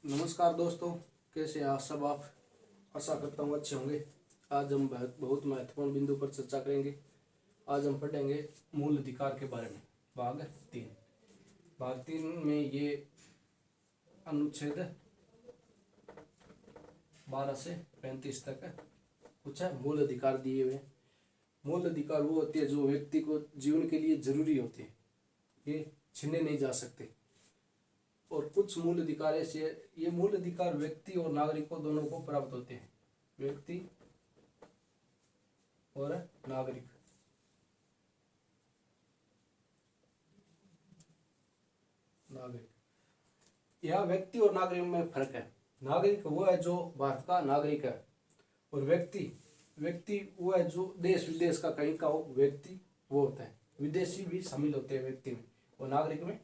नमस्कार दोस्तों, कैसे हैं आप सब। आप आशा करता हूँ अच्छे होंगे। आज हम बहुत महत्वपूर्ण बिंदु पर चर्चा करेंगे। आज हम पढ़ेंगे मूल अधिकार के बारे में। भाग 3 में ये अनुच्छेद 12 से 35 तक कुछ है मूल अधिकार दिए हुए। मूल अधिकार वो होते हैं जो व्यक्ति को जीवन के लिए जरूरी होते हैं, ये छीने नहीं जा सकते। और कुछ मूल अधिकार ऐसे, ये मूल अधिकार व्यक्ति और नागरिकों दोनों को प्राप्त होते हैं। व्यक्ति और नागरिक। यह व्यक्ति और नागरिक में फर्क है। नागरिक वो है जो भारत का नागरिक है, और व्यक्ति वो है जो देश विदेश का कहीं का हो, व्यक्ति वो होता है। विदेशी भी शामिल होते हैं व्यक्ति में, और नागरिक में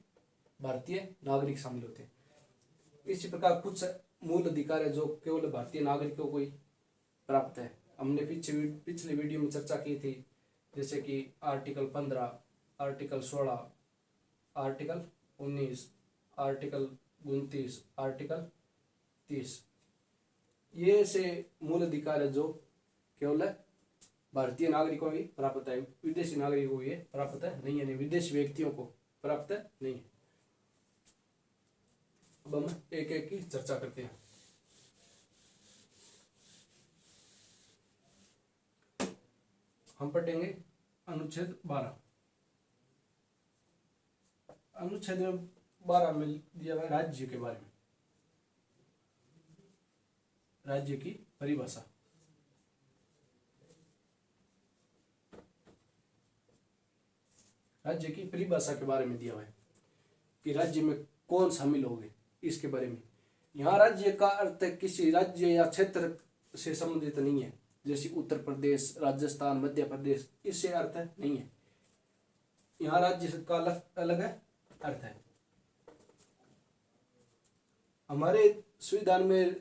भारतीय नागरिक शामिल होते हैं। इसी प्रकार कुछ मूल अधिकार है जो केवल भारतीय नागरिकों को ही प्राप्त है। हमने पिछले वीडियो में चर्चा की थी, जैसे कि article 15, article 16, article 19, article 29, article 30। ये से मूल अधिकार है जो केवल भारतीय नागरिकों ही प्राप्त है, विदेशी नागरिकों को ये प्राप्त नहीं है, विदेशी व्यक्तियों को प्राप्त नहीं है। अब हम एक एक की चर्चा करते हैं। हम पढ़ेंगे अनुच्छेद 12। अनुच्छेद 12 में दिया हुआ राज्य के बारे में, राज्य की परिभाषा। राज्य की परिभाषा के बारे में दिया हुआ है कि राज्य में कौन शामिल होंगे, इसके बारे में। यहाँ राज्य का अर्थ किसी राज्य या क्षेत्र से संबंधित नहीं है, जैसे उत्तर प्रदेश, राजस्थान, मध्य प्रदेश, इससे अर्थ नहीं है। यहाँ राज्य का अलग अर्थ है। हमारे संविधान में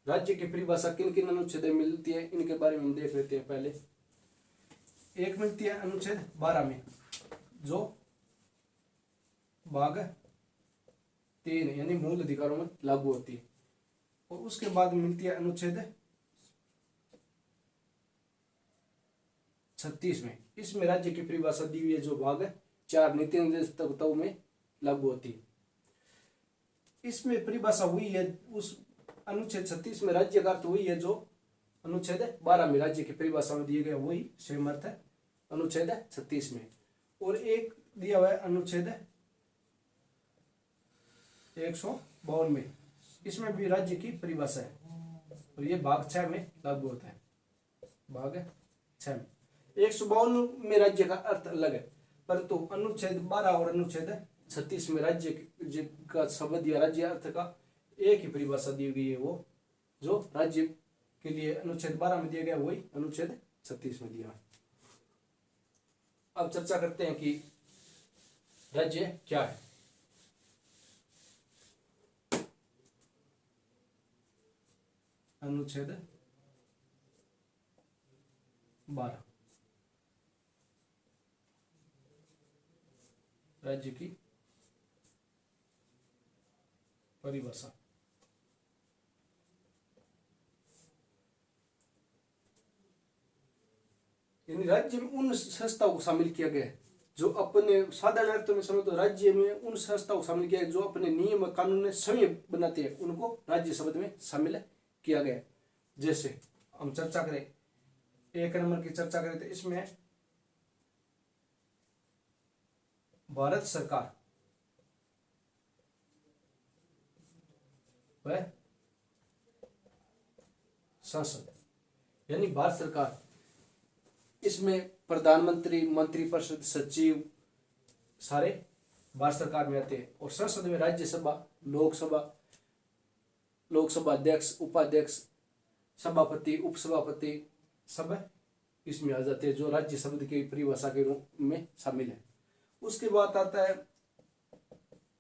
राज्य की परिभाषा किन किन अनुच्छेद में मिलती है, इनके बारे में हम देख लेते हैं। पहले एक मिलती है अनुच्छेद 12 में, जो भाग 3 यानी मूल अधिकारों में लागू होती है। और उसके बाद मिलती है अनुच्छेद 36 में। इसमें राज्य की परिभाषा दी हुई है, जो भाग 4 नीति निर्देश तत्वों में लागू होती है। इसमें परिभाषा हुई है, उस अनुच्छेद 36 में राज्य का अर्थ वही है जो अनुच्छेद 12 में राज्य की परिभाषा में दिए गए, वही सेम अर्थ है अनुच्छेद 36 में। और एक दिया हुआ है अनुच्छेद 152 में, इसमें भी राज्य की परिभाषा है, और ये भाग 6 में लागू होता है। भाग 6 में 152 में राज्य का अर्थ अलग है, परंतु अनुच्छेद 12 और अनुच्छेद 36 में राज्य का शब्द या राज्य अर्थ का एक ही परिभाषा दी गई है, वो जो राज्य के लिए अनुच्छेद 12 में दिया गया वही अनुच्छेद 36 में दिया है। अब चर्चा करते हैं कि राज्य क्या है। अनुच्छेद 12 राज्य की परिभाषा। यानी राज्य में उन संस्थाओं को शामिल किया गया है जो अपने, साधारण अर्थ में समझो तो राज्य में उन संस्थाओं को शामिल किया है जो अपने नियम कानून स्वयं बनाते हैं, उनको राज्य शब्द में शामिल किया गया। जैसे हम चर्चा करें, 1 नंबर की चर्चा करें तो इसमें भारत सरकार व संसद, यानी भारत सरकार, इसमें प्रधानमंत्री, मंत्रिपरिषद, सचिव सारे भारत सरकार में आते हैं। और संसद में राज्यसभा, लोकसभा अध्यक्ष, उपाध्यक्ष, सभापति, उपसभापति सब इसमें आ जाते हैं, जो राज्य शब्द की परिभाषा के रूप में शामिल है। उसके बाद आता है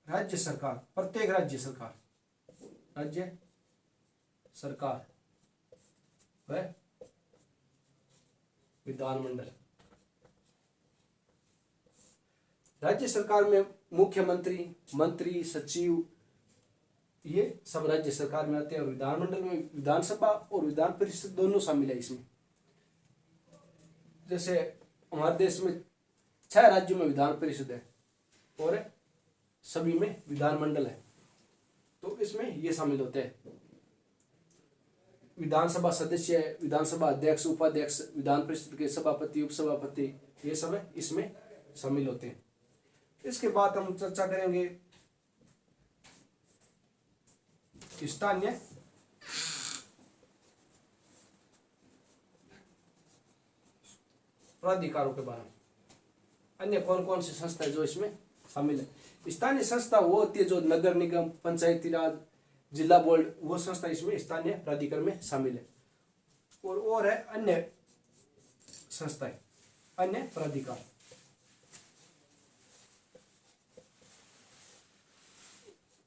राज्य सरकार। प्रत्येक राज्य सरकार व विधानमंडल। राज्य सरकार में मुख्यमंत्री, मंत्री, सचिव, ये सब राज्य सरकार में आते हैं। और विधानमंडल में विधानसभा और विधान परिषद दोनों शामिल है इसमें। जैसे हमारे देश में 6 राज्यों में विधान परिषद है और सभी में विधानमंडल है, तो इसमें ये शामिल होते हैं। विधानसभा सदस्य, विधानसभा अध्यक्ष, उपाध्यक्ष, विधान परिषद के सभापति, उपसभापति, ये सब इसमें शामिल होते हैं। इसके बाद हम चर्चा करेंगे स्थानीय प्राधिकारों के बारे में। अन्य कौन कौन सी संस्था है जो इसमें शामिल है। स्थानीय संस्था वो होती है जो नगर निगम, पंचायती राज, जिला बोर्ड, वो संस्था इसमें स्थानीय प्राधिकार में शामिल है। और है अन्य संस्थाएं, अन्य प्राधिकार।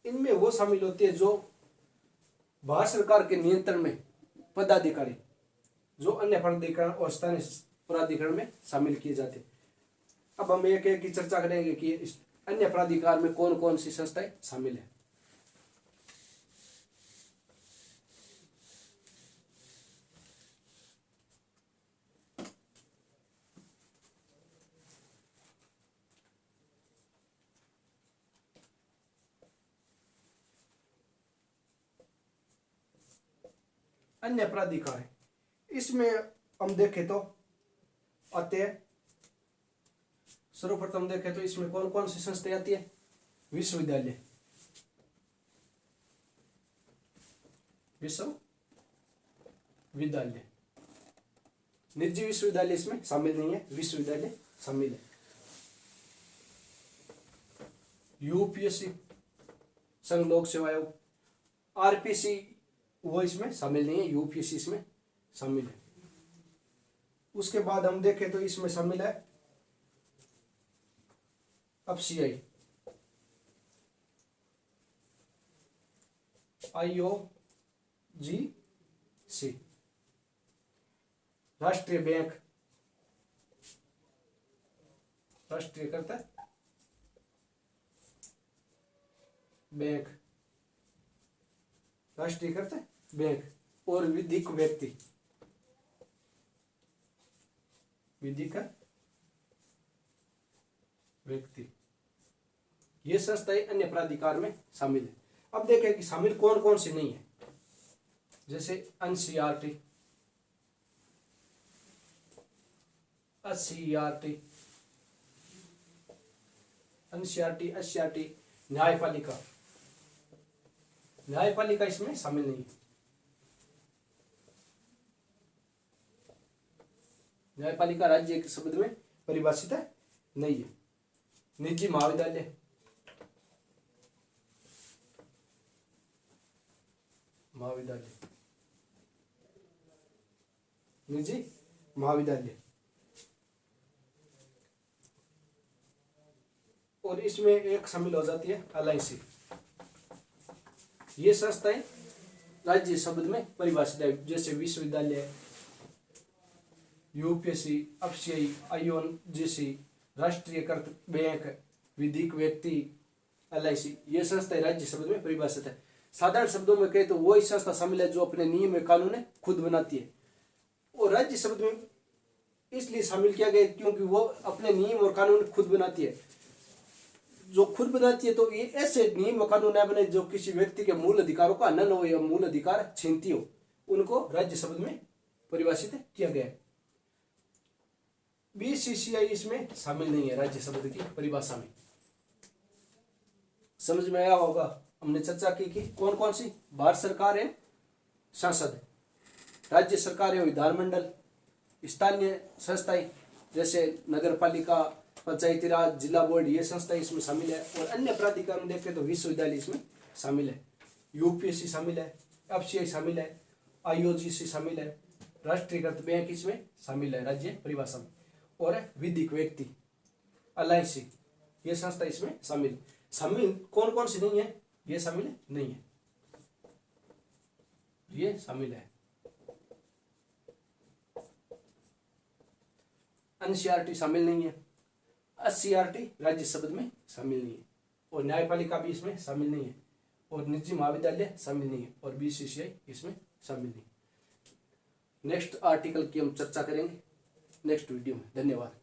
इनमें वो शामिल होती है जो भारत सरकार के नियंत्रण में पदाधिकारी, जो अन्य प्राधिकरण और स्थानीय प्राधिकरण में शामिल किए जाते हैं। अब हम एक एक की चर्चा करेंगे कि अन्य प्राधिकार में कौन कौन सी संस्थाएं शामिल है। अन्य प्राधिकार, इसमें हम देखें तो आते हैं, सर्वप्रथम देखें तो इसमें कौन कौन सी संस्थाएं आती है। विश्वविद्यालय, विश्वविद्यालय, निजी विश्वविद्यालय इसमें शामिल नहीं है, विश्वविद्यालय शामिल है। यूपीएससी, संघ लोक सेवा आयोग, आरपीसी वो इसमें शामिल नहीं है, यूपीएससी इसमें शामिल है। उसके बाद हम देखें तो इसमें शामिल है एफसीआई, आईओजीसी, राष्ट्रीय बैंक, राष्ट्रीयकृत बैंक, राष्ट्रीयकृत बैंक, और विधिक व्यक्ति, विधिक व्यक्ति, ये संस्थाएं अन्य प्राधिकार में शामिल है। अब देखें कि शामिल कौन कौन सी नहीं है। जैसे एनसीईआरटी, एससीईआरटी, न्यायपालिका, न्यायपालिका इसमें शामिल नहीं है। न्यायपालिका राज्य के शब्द में परिभाषित नहीं है। निजी महाविद्यालय, निजी महाविद्यालय, और इसमें एक शामिल हो जाती है एलआईसी। ये संस्थाएं राज्य शब्द में परिभाषित है, जैसे विश्वविद्यालय, यूपीएससी, एफसीआई, आईओजीसी, राष्ट्रीयकृत बैंक, विधिक व्यक्ति, एलआईसी, ये संस्थाएं राज्य शब्द में परिभाषित है। साधारण शब्दों में कहे तो वही संस्था शामिल है जो अपने नियम और कानून खुद बनाती है। और राज्य शब्द में इसलिए शामिल किया गया क्योंकि वो अपने नियम और कानून खुद बनाती है। जो खुद बनाती है तो ये ऐसे नियम और कानून न बने जो किसी व्यक्ति के मूल अधिकारों का हनन हो या मूल अधिकार छीनती हो, उनको राज्य शब्द में परिभाषित किया गया है। बीसीसीआई इसमें शामिल नहीं है राज्य शब्द की परिभाषा में। समझ में आया होगा। हमने चर्चा की कि कौन कौन सी भारत सरकार है संसद है, राज्य सरकार है विधानमंडल, स्थानीय संस्थाएं जैसे नगर पालिका, पंचायती राज, जिला बोर्ड, ये संस्थाएं इसमें शामिल है। और अन्य प्राधिकार में देखें तो विश्वविद्यालय इसमें शामिल है, यूपीएससी शामिल है, एफसीआई शामिल है, आईओजीसी शामिल है, राष्ट्रीयकृत बैंक इसमें शामिल है राज्य परिभाषा में, और विधिक व्यक्ति, एलआईसी, ये संस्था इसमें शामिल कौन कौन सी नहीं है, ये शामिल नहीं है, ये शामिल है। एनसीईआरटी शामिल नहीं है, एससीईआरटी राज्य शब्द में शामिल नहीं है, और न्यायपालिका भी इसमें शामिल नहीं है, और निजी महाविद्यालय शामिल नहीं है और बीसीसीआई इसमें शामिल नहीं। नेक्स्ट आर्टिकल की हम चर्चा करेंगे नेक्स्ट वीडियो में। धन्यवाद।